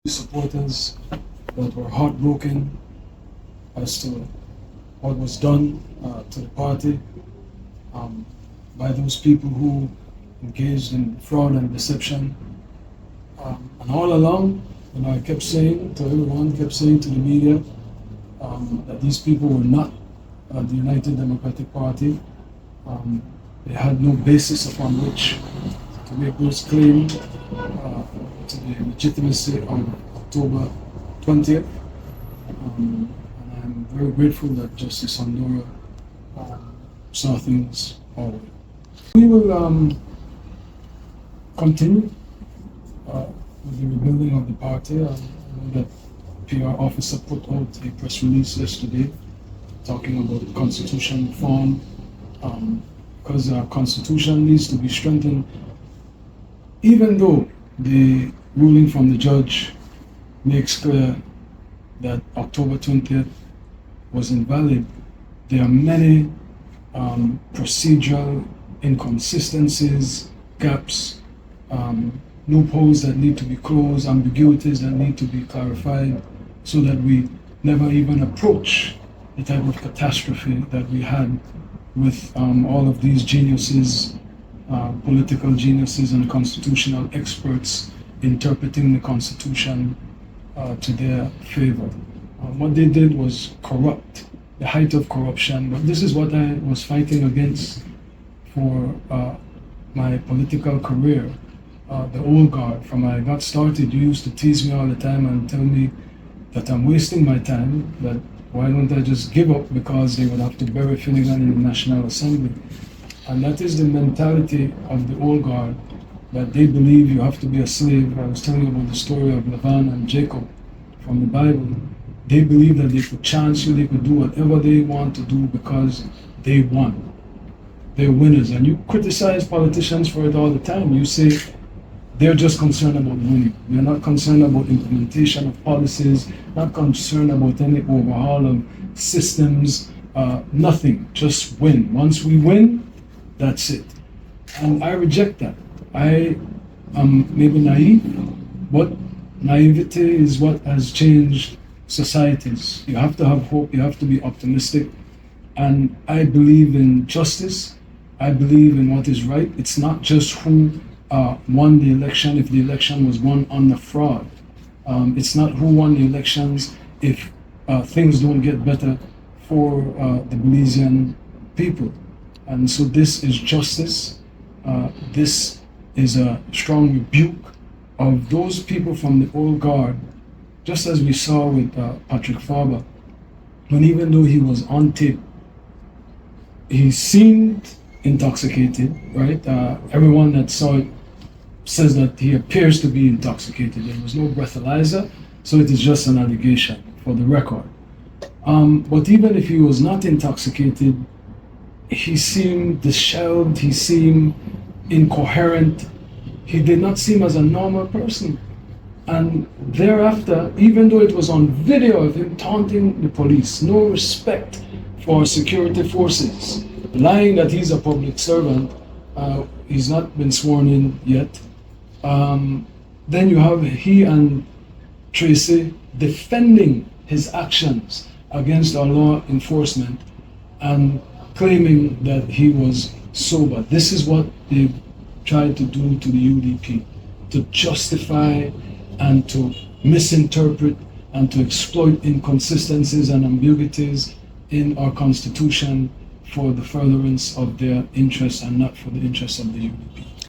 supporters that were heartbroken as to what was done to the party by those people who engaged in fraud and deception. And all along, I kept saying to everyone, kept saying to the media, that these people were not the United Democratic Party. They had no basis upon which to make those claims to the legitimacy of October 20th. And I'm very grateful that Justice Hondora saw things our way. We will continue with the rebuilding of the party. I know that PR officer put out a press release yesterday talking about constitution reform, because our constitution needs to be strengthened. Even though the ruling from the judge makes clear that October 20th was invalid, there are many procedural inconsistencies, gaps, loopholes that need to be closed, ambiguities that need to be clarified, so that we never even approach the type of catastrophe that we had with all of these geniuses, political geniuses and constitutional experts interpreting the Constitution to their favor. What they did was corrupt, the height of corruption. But this is what I was fighting against for my political career. The old guard, from when I got started, you used to tease me all the time and tell me that I'm wasting my time, that why don't I just give up because they would have to bury Finnegan in the National Assembly. And that is the mentality of the old guard, that they believe you have to be a slave. I was telling you about the story of Laban and Jacob from the Bible. They believe that they could chance you, they could do whatever they want to do because they won. They're winners. And you criticize politicians for it all the time. You say they're just concerned about winning. They're not concerned about implementation of policies, not concerned about any overhaul of systems, nothing, just win. Once we win, that's it. And I reject that. I am maybe naive, but naivety is what has changed societies. You have to have hope, you have to be optimistic. And I believe in justice. I believe in what is right. It's not just who won the election if the election was won under fraud. It's not who won the elections if things don't get better for the Belizean people. And so this is justice. This is a strong rebuke of those people from the old guard, just as we saw with Patrick Farber, when even though he was on tape, he seemed intoxicated, right? Everyone that saw it says that he appears to be intoxicated. There was no breathalyzer, so it is just an allegation for the record. But even if he was not intoxicated, he seemed disheveled, he seemed incoherent. He did not seem as a normal person. And thereafter, even though it was on video of him taunting the police, no respect for security forces, lying that he's a public servant, he's not been sworn in yet. Then you have he and Tracy defending his actions against our law enforcement and claiming that he was sober. This is what they tried to do to the UDP, to justify and to misinterpret and to exploit inconsistencies and ambiguities in our Constitution for the furtherance of their interests and not for the interests of the UDP.